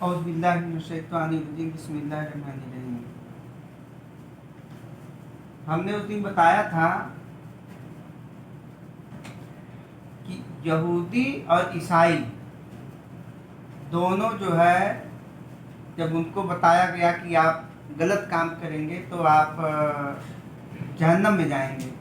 औज़ु बिल्लाहि मिनश शैतानिर रजीम बिस्मिल्लाहिर रहमानिर रहीम। हमने उस दिन बताया था कि यहूदी और ईसाई दोनों जो है, जब उनको बताया गया कि आप गलत काम करेंगे तो आप जहन्नम में जाएंगे,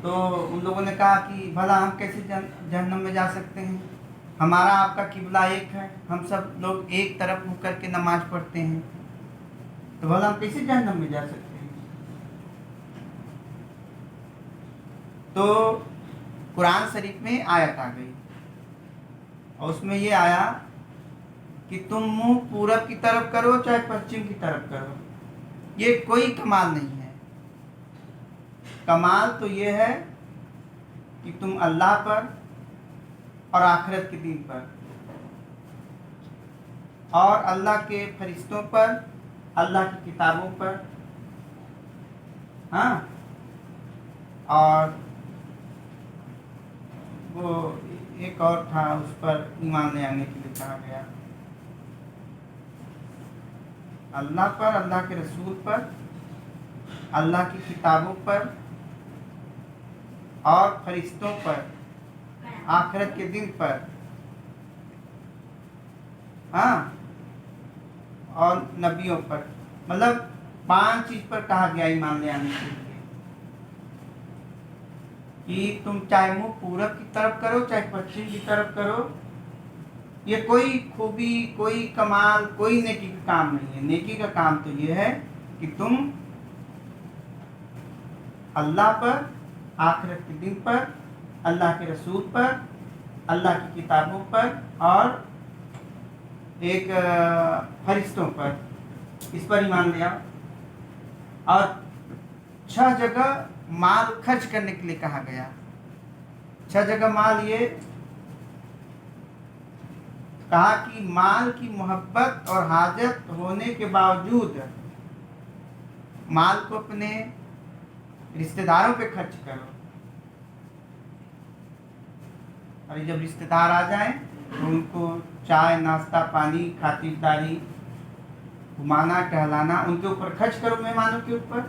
तो उन लोगों ने कहा कि भला हम कैसे जहन्नम में जा सकते हैं, हमारा आपका किबला एक है, हम सब लोग एक तरफ होकर के नमाज पढ़ते हैं, तो भला हम कैसे जहन्नम में जा सकते हैं। तो कुरान शरीफ में आयत आ गई और उसमें ये आया कि तुम मुंह पूरब की तरफ करो चाहे पश्चिम की तरफ करो, ये कोई कमाल नहीं है। कमाल तो ये है कि तुम अल्लाह पर और आखिरत के दिन पर और अल्लाह के फरिश्तों पर, अल्लाह की किताबों पर, हाँ, और वो एक और था, उस पर ईमान ले आने के लिए कहा गया। अल्लाह पर, अल्लाह के रसूल पर, अल्लाह की किताबों पर और फरिश्तों पर, आखिरत के दिन पर, हाँ, और नबियों पर, मतलब 5 चीज पर कहा गया ईमान ले आने के लिए कि तुम चाहे मुंह पूरब की तरफ करो चाहे पश्चिम की तरफ करो, ये कोई खूबी, कोई कमाल, कोई नेकी का काम नहीं है। नेकी का काम तो ये है कि तुम अल्लाह पर, आखिरत के दिन पर, अल्लाह के रसूल पर, अल्लाह की किताबों पर और एक फरिश्तों पर, इस पर ईमान ले आओ। और 6 जगह माल खर्च करने के लिए कहा गया। 6 जगह माल ये कहा कि माल की मोहब्बत और हाजत होने के बावजूद माल को अपने रिश्तेदारों पे खर्च करो, और जब रिश्तेदार आ जाएं तो उनको चाय, नाश्ता, पानी, खातिरदारी, घुमाना, टहलाना, उनके ऊपर खर्च करो, मेहमानों के ऊपर।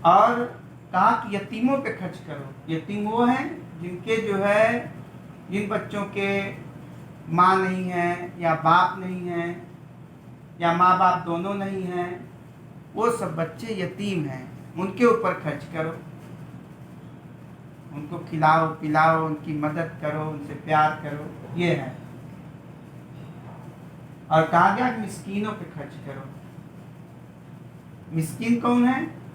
और कहा कि यतीमों पे खर्च करो। यतीम वो हैं जिनके जो है, जिन बच्चों के माँ नहीं है या बाप नहीं है या माँ बाप दोनों नहीं हैं, वो सब बच्चे यतीम हैं, उनके ऊपर खर्च करो, उनको खिलाओ पिलाओ, उनकी मदद करो, उनसे प्यार करो, ये है। और कहा गया कि मिस्कीनों पे खर्च करो। मिस्कीन कौन है?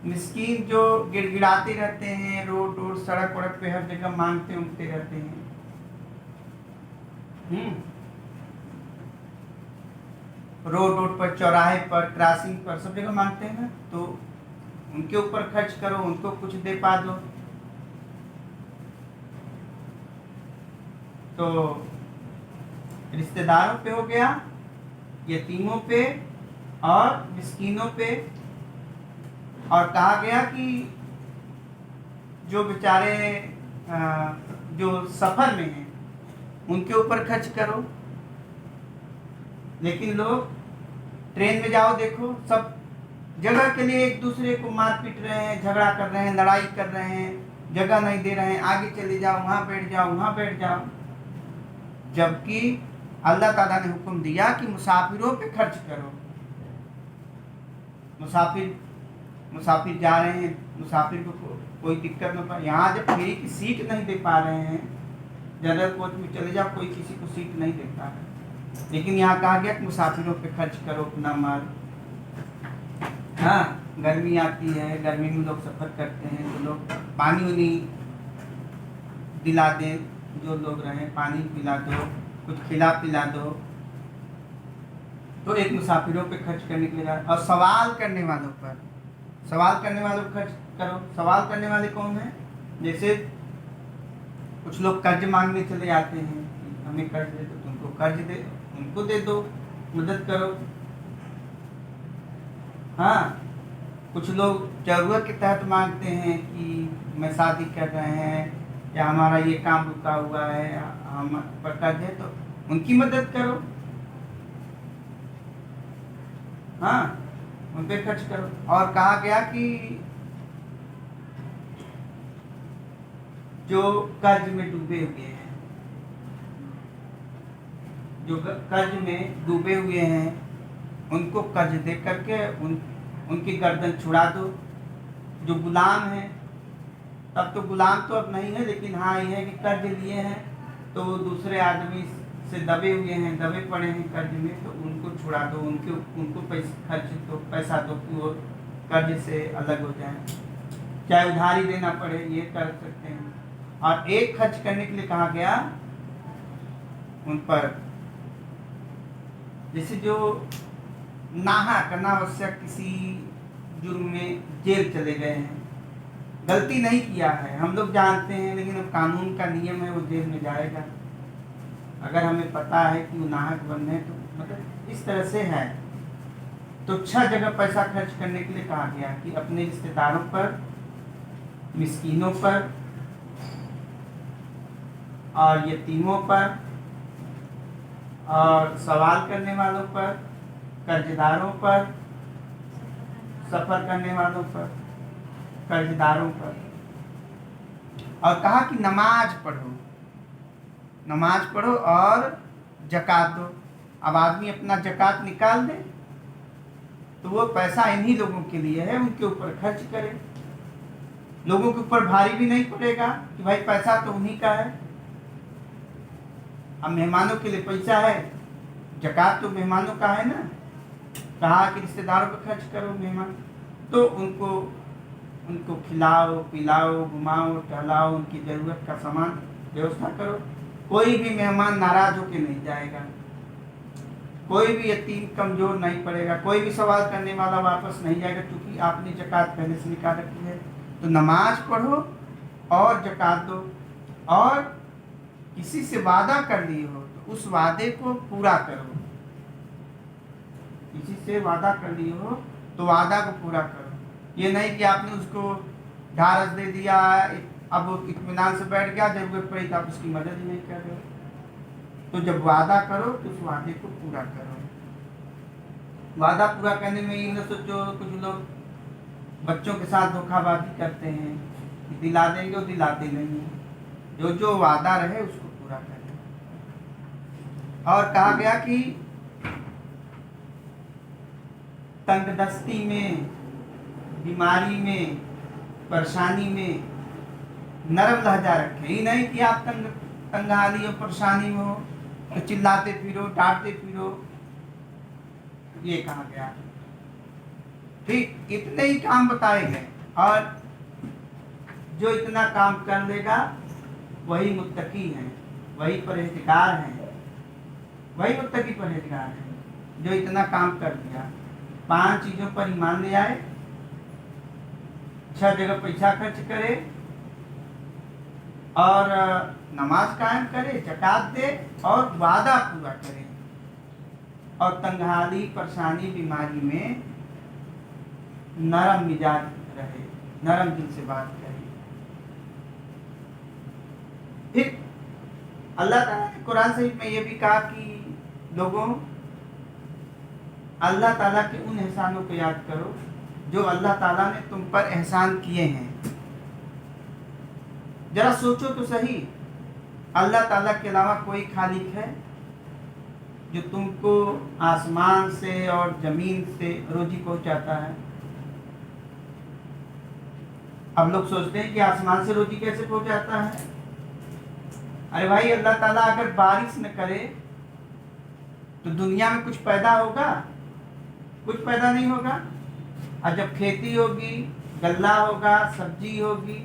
मिस्कीन जो गिड़गिड़ाते रहते हैं, रोड रोड सड़क वड़क पे हर जगह मांगते उठते रहते हैं। रोड रोड पर, चौराहे पर, क्रॉसिंग पर, सब जगह मांगते हैं ना, तो उनके ऊपर खर्च करो, उनको कुछ दे पा दो। तो रिश्तेदारों पे हो गया, यतीमों पे और मिस्कीनों पे। और कहा गया कि जो बेचारे जो सफर में हैं उनके ऊपर खर्च करो। लेकिन लोग ट्रेन में जाओ, देखो सब जगह के लिए एक दूसरे को मार पीट रहे हैं, झगड़ा कर रहे हैं, लड़ाई कर रहे हैं, जगह नहीं दे रहे हैं, आगे चले जाओ, वहाँ बैठ जाओ, वहाँ बैठ जाओ। जबकि अल्लाह ताला ने हुक्म दिया कि मुसाफिरों पे खर्च करो। मुसाफिर जा रहे हैं, मुसाफिर को कोई दिक्कत न पाए। यहाँ जब फ्री की सीट नहीं दे पा रहे हैं, जनरल कोच में चले जाओ, कोई किसी को सीट नहीं देता है, लेकिन यहाँ कहा गया कि मुसाफिरों पे खर्च करो अपना माल। हाँ, गर्मी आती है, गर्मी में लोग सफ़र करते हैं, तो लोग पानी वानी दिला दें, जो लोग रहें पानी पिला दो, कुछ खिला पिला दो। तो एक मुसाफिरों पे खर्च करने के लिए। और सवाल करने वालों पर खर्च करो। सवाल करने वाले कौन हैं? जैसे कुछ लोग कर्ज मांगने चले आते हैं, हमें कर्ज दे दो, तुमको कर्ज दे, उनको दे दो, मदद करो। हाँ, कुछ लोग जरूरत के तहत मांगते हैं कि मैं शादी कर रहे हैं या हमारा ये काम रुका हुआ है, हम पर कर्ज है, तो उनकी मदद करो, हाँ, उन पे खर्च करो। और कहा गया कि जो कर्ज में डूबे हुए हैं, जो कर्ज में डूबे हुए हैं, उनको कर्ज दे करके उनकी गर्दन छुड़ा दो। जो गुलाम हैं, तब तो गुलाम तो अब नहीं है, लेकिन हाँ ये है कि कर्ज लिए हैं तो दूसरे आदमी से दबे हुए हैं, दबे पड़े हैं कर्ज में, तो उनको छुड़ा दो, उनको पैसा दो कि वो कर्ज से अलग हो जाए, चाहे उधारी देना पड़े, ये कर सकते हैं। और एक खर्च करने के लिए कहा गया उन पर, जैसे जो नाहक अनावश्यक किसी जुर्म में जेल चले गए हैं, गलती नहीं किया है, हम लोग जानते हैं, लेकिन अब कानून का नियम है वो जेल में जाएगा, अगर हमें पता है कि वो नाहक बंद है, तो मतलब इस तरह से है। तो 6 जगह पैसा खर्च करने के लिए कहा गया कि अपने रिश्तेदारों पर, मिस्कीनों पर, और यतीमों पर, और सवाल करने वालों पर, कर्जदारों पर, सफर करने वालों पर, कर्जदारों पर। और कहा कि नमाज पढ़ो और जकात दो। अब आदमी अपना जकात निकाल दे तो वो पैसा इन्हीं लोगों के लिए है, उनके ऊपर खर्च करे, लोगों के ऊपर भारी भी नहीं पड़ेगा कि भाई पैसा तो उन्हीं का है। अब मेहमानों के लिए पैसा है, जकात तो मेहमानों का है ना, कहा कि रिश्तेदारों पर खर्च करो, मेहमान तो उनको खिलाओ, पिलाओ, घुमाओ, टहलाओ, उनकी ज़रूरत का सामान व्यवस्था करो। कोई भी मेहमान नाराज होकर नहीं जाएगा, कोई भी यतीम कमज़ोर नहीं पड़ेगा, कोई भी सवाल करने वाला वापस नहीं जाएगा, क्योंकि आपने जकात पहले से निकाल रखी है। तो नमाज पढ़ो और जकात दो, और किसी से वादा कर लिए हो तो उस वादे को पूरा करो, किसी से वादा कर लिए हो तो वादा को पूरा करो। ये नहीं कि आपने उसको ढारस दे दिया, अब वो इत्मीनान से बैठ गया, जरूरत पड़ी तो आप उसकी मदद ही नहीं कर रहे हो। तो जब वादा करो तो उस वादे को पूरा करो। वादा पूरा करने में ये न सोचो, कुछ लोग बच्चों के साथ धोखाबाजी करते हैं, दिला देंगे, वो दिलाते नहीं हैं। जो वादा रहे उसको पूरा करें। और कहा गया कि तंगदस्ती में, बीमारी में, परेशानी में नरम लहजा रखें। ये नहीं कि आप तंगहाली और परेशानी में हो तो चिल्लाते फिरो, डांटते फिरो, ये कहा गया। ठीक इतने ही काम बताए गए, और जो इतना काम कर लेगा वही मुत्तकी है, वही परहेजगार है, वही मुत्तकी परहेजगार है जो इतना काम कर दिया। 5 चीज़ों पर ईमान ले आए, 6 जगह पैसा खर्च करे, और नमाज कायम करे, जकात दे, और वादा पूरा करे, और तंगहाली, परेशानी, बीमारी में नरम मिजाज रहे, नरम दिल से बात करे। फिर अल्लाह ताला ने कुरान शरीफ में ये भी कहा कि लोगों, अल्लाह ताला के उन एहसानों को याद करो जो अल्लाह ताला ने तुम पर एहसान किए हैं। जरा सोचो तो सही, अल्लाह ताला के अलावा कोई खालिक है जो तुमको आसमान से और जमीन से रोजी पहुंचाता है? अब लोग सोचते हैं कि आसमान से रोजी कैसे पहुंचाता है। अरे भाई, अल्लाह ताला अगर बारिश न करे तो दुनिया में कुछ पैदा होगा? कुछ पैदा नहीं होगा। और जब खेती होगी, गल्ला होगा, सब्जी होगी,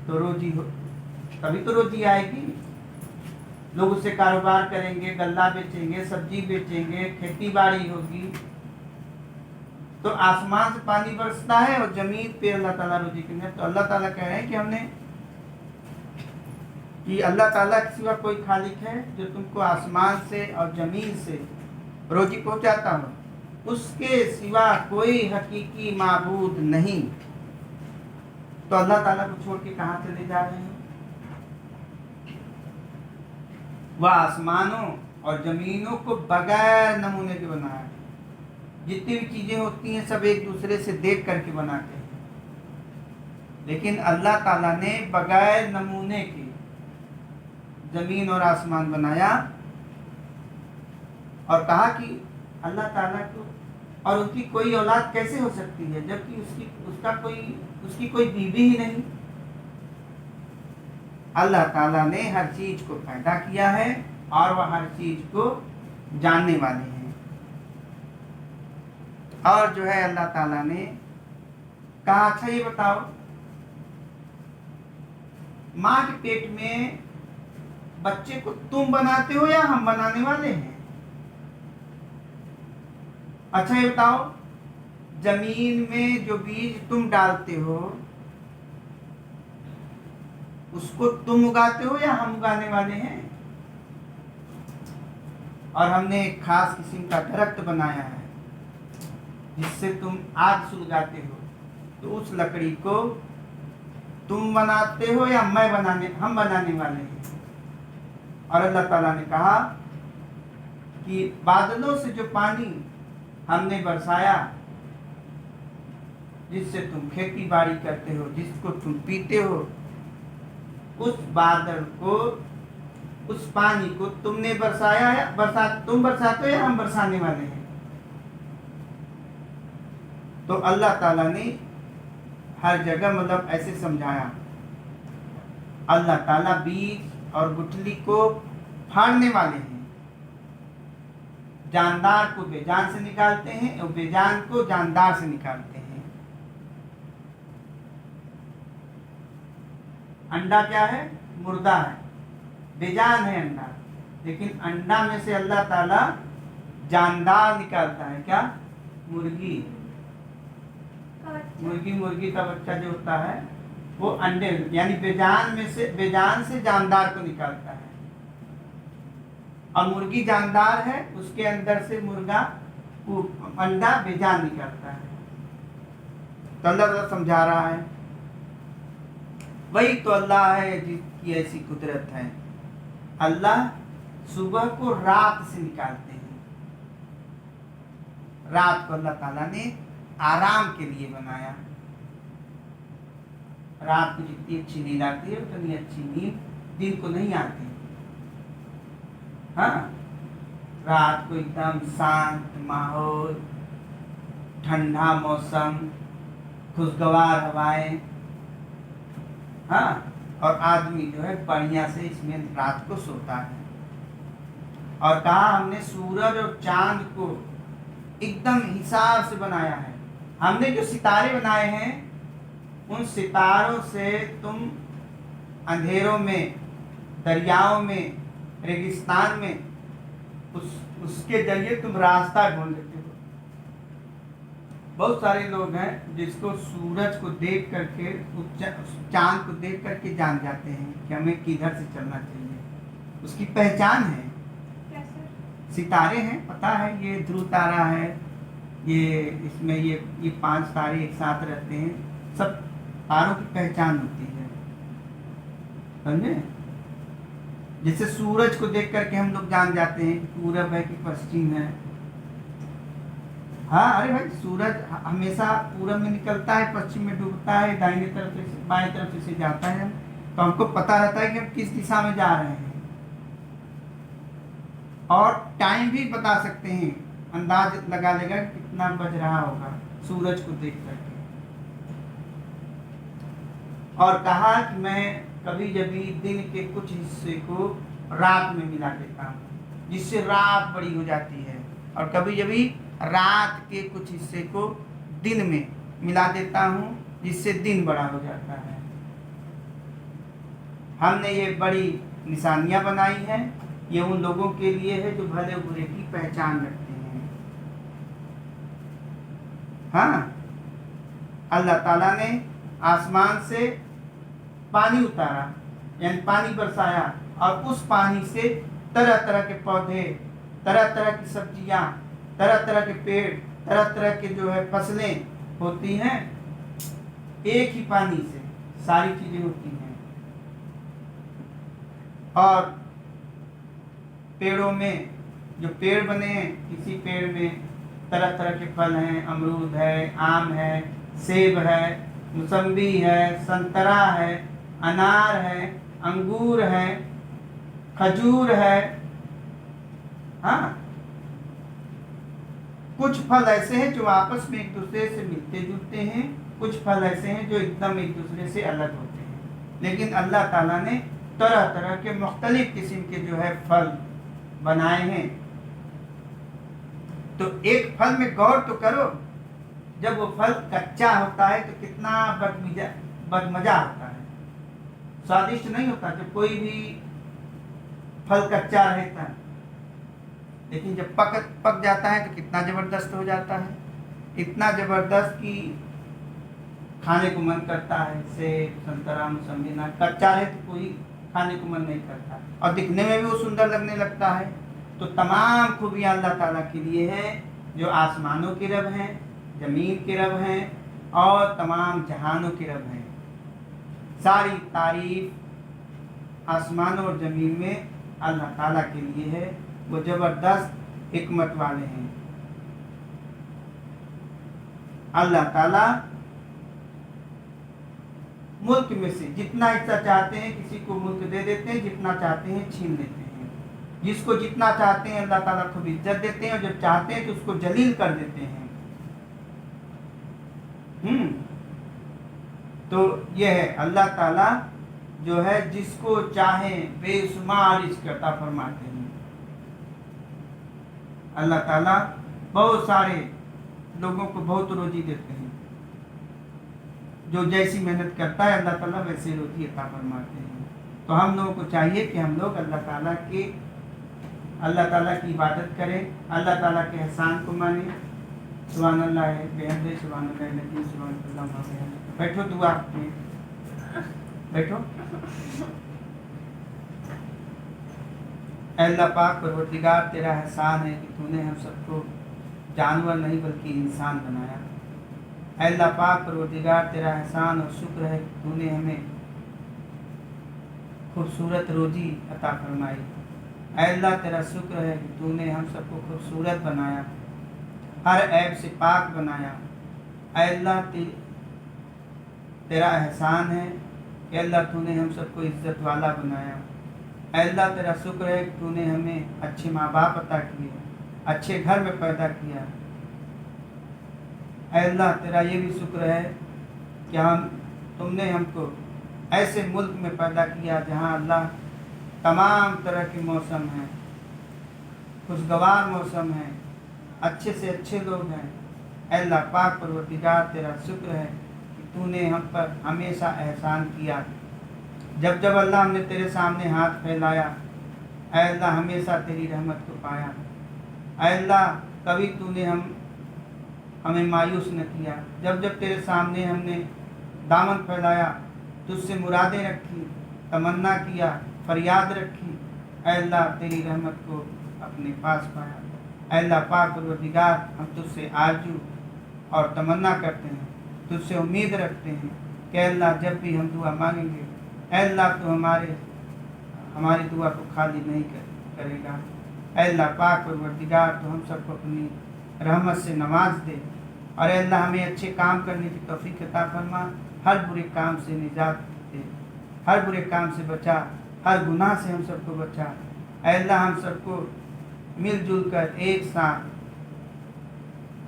तो रोजी हो, तभी तो रोजी आएगी। लोग उससे कारोबार करेंगे, गल्ला बेचेंगे, सब्जी बेचेंगे, खेती बाड़ी होगी। तो आसमान से पानी बरसता है और जमीन पे अल्लाह ताला रोजी करते हैं। तो अल्लाह ताला कह रहे हैं कि हमने कि अल्लाह ताला के सिवा कोई खालिक है जो तुमको आसमान से और जमीन से रोजी पहुंचाता हो, उसके सिवा कोई हकीकी माबूद नहीं। तो अल्लाह ताला को छोड़ के कहाँ चले जा रहे हैं? वह आसमानों और ज़मीनों को बगैर नमूने के बनाया। जितनी भी चीज़ें होती हैं सब एक दूसरे से देख करके बनाते हैं, लेकिन अल्लाह ताला ने बगैर नमूने के ज़मीन और आसमान बनाया और कहा कि अल्लाह ताला को और उसकी कोई औलाद कैसे हो सकती है, जबकि उसकी कोई बीवी ही नहीं। अल्लाह ताला ने हर चीज़ को पैदा किया है और वह हर चीज़ को जानने वाले हैं। और जो है अल्लाह ताला ने कहा, अच्छा ये बताओ, माँ के पेट में बच्चे को तुम बनाते हो या हम बनाने वाले हैं? अच्छा ये बताओ, जमीन में जो बीज तुम डालते हो उसको तुम उगाते हो या हम उगाने वाले हैं? और हमने एक खास किस्म का दरख्त बनाया है जिससे तुम आग सुलगाते हो, तो उस लकड़ी को तुम बनाते हो या हम बनाने वाले हैं? और अल्लाह ताला ने कहा कि बादलों से जो पानी हमने बरसाया, जिससे तुम खेती बाड़ी करते हो, जिसको तुम पीते हो, उस बादल को, उस पानी को तुमने बरसाया या तुम बरसाते हो या हम बरसाने वाले हैं? तो अल्लाह ताला ने हर जगह मतलब ऐसे समझाया, अल्लाह ताला बीज और गुठली को फाड़ने वाले हैं, जानदार को बेजान से निकालते हैं और बेजान को जानदार से निकालते हैं। अंडा क्या है? मुर्दा है, बेजान है अंडा, लेकिन अंडा में से अल्लाह ताला जानदार निकालता है। क्या? मुर्गी का बच्चा जो होता है वो अंडे यानी बेजान से जानदार को निकालता है, और मुर्गी जानदार है, उसके अंदर से मुर्गा अंडा बेजान निकालता है। तो अल्लाह समझा रहा है, वही तो अल्लाह है जिसकी ऐसी कुदरत है। अल्लाह सुबह को रात से निकालते हैं। रात को अल्लाह ताला ने आराम के लिए बनाया। रात को जितनी अच्छी नींद आती है उतनी अच्छी नींद दिन को नहीं आती। हाँ, रात को एकदम शांत माहौल, ठंडा मौसम, खुशगवार हवाएं, हाँ, और आदमी जो है बढ़िया से इसमें रात को सोता है। और कहा हमने सूरज और चांद को एकदम हिसाब से बनाया है। हमने जो सितारे बनाए हैं उन सितारों से तुम अंधेरों में, दरियाओं में, रेगिस्तान में उसके जरिए तुम रास्ता ढूंढ लेते हो। बहुत सारे लोग हैं जिसको सूरज को देख करके, चांद को देख करके जान जाते हैं कि हमें किधर से चलना चाहिए। उसकी पहचान है। सितारे हैं, पता है ये ध्रुव तारा है, ये इसमें ये 5 तारे एक साथ रहते हैं, सब तारों की पहचान होती है, समझे? जैसे सूरज को देख करके हम लोग जान जाते हैं पूरब है कि पश्चिम है। हाँ, अरे भाई सूरज हमेशा पूरब में निकलता है, पश्चिम में डूबता है, दाहिने तरफ से बाएं तरफ से जाता है, तो हमको पता रहता है कि हम किस दिशा में जा रहे हैं। और टाइम भी बता सकते हैं, अंदाज लगा लेगा कितना बज रहा होगा सूरज को देख करके। और कहा कि मैं कभी कभी दिन के कुछ हिस्से को रात में मिला देता हूँ जिससे रात बड़ी हो जाती है, और कभी कभी रात के कुछ हिस्से को दिन में मिला देता हूँ जिससे दिन बड़ा हो जाता है। हमने ये बड़ी निशानियाँ बनाई हैं, ये उन लोगों के लिए है जो भले बुरे की पहचान रखते हैं। हाँ, अल्लाह ताला ने आसमान से पानी उतारा यानी पानी बरसाया, और उस पानी से तरह तरह के पौधे, तरह तरह की सब्जियां, तरह तरह के पेड़, तरह तरह के जो है फसलें होती हैं। एक ही पानी से सारी चीजें होती हैं। और पेड़ों में जो पेड़ बने हैं, किसी पेड़ में तरह तरह के फल हैं, अमरूद है, आम है, सेब है, मौसम्बी है, संतरा है, अनार है, अंगूर है, खजूर है। हाँ, कुछ फल ऐसे हैं जो आपस में एक दूसरे से मिलते जुलते हैं, कुछ फल ऐसे हैं जो एकदम एक दूसरे से अलग होते हैं। लेकिन अल्लाह ताला ने तरह तरह के मुख्तलिफ किस्म के जो है फल बनाए हैं। तो एक फल में गौर तो करो, जब वो फल कच्चा होता है तो कितना बदमजा होता है, स्वादिष्ट नहीं होता जब कोई भी फल कच्चा रहता है। लेकिन जब पक जाता है तो कितना ज़बरदस्त हो जाता है, इतना ज़बरदस्त कि खाने को मन करता है। सेब, संतरा, मौसम्बी ना कच्चा है तो कोई खाने को मन नहीं करता, और दिखने में भी वो सुंदर लगने लगता है। तो तमाम खूबियाँ अल्लाह ताला के लिए है, जो आसमानों के रब हैं, ज़मीन के रब हैं और तमाम जहानों के रब हैं। सारी तारीफ आसमानों और ज़मीन में अल्लाह ताला के लिए है। वो ज़बरदस्त हिकमत वाले हैं। अल्लाह ताला मुल्क में से जितना हिस्सा चाहते हैं किसी को मुल्क दे देते हैं, जितना चाहते हैं छीन लेते हैं। जिसको जितना चाहते हैं अल्लाह ताला खूब इज्जत देते हैं, और जब चाहते हैं तो उसको जलील कर देते हैं। तो यह है अल्लाह ताला जो है जिसको चाहे बेशुमार रिज़्क़ अता फरमाते हैं। अल्लाह ताला बहुत सारे लोगों को बहुत रोजी देते हैं, जो जैसी मेहनत करता है अल्लाह ताला वैसे रोजी अता फरमाते हैं। तो हम लोगों को चाहिए कि हम लोग अल्लाह ताला की इबादत करें, अल्लाह ताला के एहसान को मानें। सुभान अल्लाह है बेहमदे, सुभान अल्लाह लज़ीम, सुभान अल्लाह। बैठो, दुआ में बैठो। अल्लाह पाक परवरदिगार तेरा एहसान है कि तूने हम सबको जानवर नहीं बल्कि इंसान बनाया। अल्लाह पाक परवरदिगार तेरा एहसान और शुक्र है कि तूने हमें खूबसूरत रोजी अता फरमाई। अल्लाह तेरा शुक्र है कि तूने हम सबको खूबसूरत बनाया, हर ऐब से पाक बनाया। अल्लाह तेरा एहसान है कि अल्लाह तूने हम सबको इज़्ज़त वाला बनाया। अल्लाह तेरा शुक्र है कि तूने हमें अच्छे माँ बाप अता किए, अच्छे घर में पैदा किया। अल्लाह तेरा ये भी शुक्र है कि तुमने हमको ऐसे मुल्क में पैदा किया जहाँ अल्लाह तमाम तरह के मौसम हैं, खुशगवार मौसम हैं, अच्छे से अच्छे लोग हैं। अल्लाह पाक परवरदिगार तेरा शुक्र है कि तूने हम पर हमेशा एहसान किया। जब जब अल्लाह हमने तेरे सामने हाथ फैलाया, अल्लाह हमेशा तेरी रहमत को पाया। अल्लाह कभी तूने हमें मायूस न किया। जब जब तेरे सामने हमने दामन फैलाया, तुझसे मुरादें रखी, तमन्ना किया, फरियाद रखी, अल्लाह तेरी रहमत को अपने पास पाया। अल्लाह पाक परवरदिगार हम तुझसे आरजू और तमन्ना करते हैं, तुझसे उम्मीद रखते हैं कि अल्लाह जब भी हम दुआ मांगेंगे अल्लाह तो हमारी दुआ को खाली नहीं करेगा। अल्लाह पाक परवरदिगार तो हम सबको अपनी रहमत से नवाज दे, और अल्लाह हमें अच्छे काम करने की तौफीक अता फरमा, हर बुरे काम से निजात दे, हर बुरे काम से बचा, हर गुनाह से हम सबको बचा। अल्लाह हम सबको मिलजुल कर एक साथ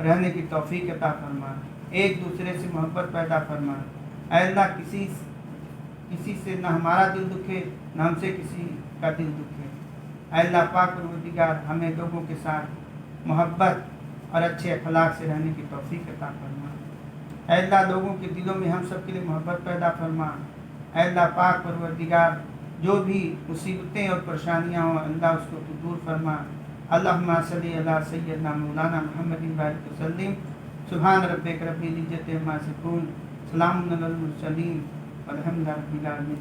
रहने की तौफीक अता फरमा, एक दूसरे से मोहब्बत पैदा फरमा। अल्लाह किसी से न हमारा दिल दुखे, न हमसे किसी का दिल दुखे। अल्लाह पाक परवरदिगार हमें लोगों के साथ मोहब्बत और अच्छे अखलाक से रहने की तौफीक अता फरमा। अल्लाह लोगों के दिलों में हम सब के लिए मोहब्बत पैदा फरमा। अल्लाह पाक परवरदिगार जो भी मुसीबतें और परेशानियाँ हों अल्लाह उसको तू दूर फरमा। अल्लाहुम्मा सल्ली अला सय्यदना मौलाना मुहम्मदिन बारिक वसल्लिम। सुभान रब्बिक रब्बिल इज्जति अम्मा यसिफून, सलामुन अलल मुरसलीन, वल्हम्दुलिल्लाहि रब्बिल आलमीन।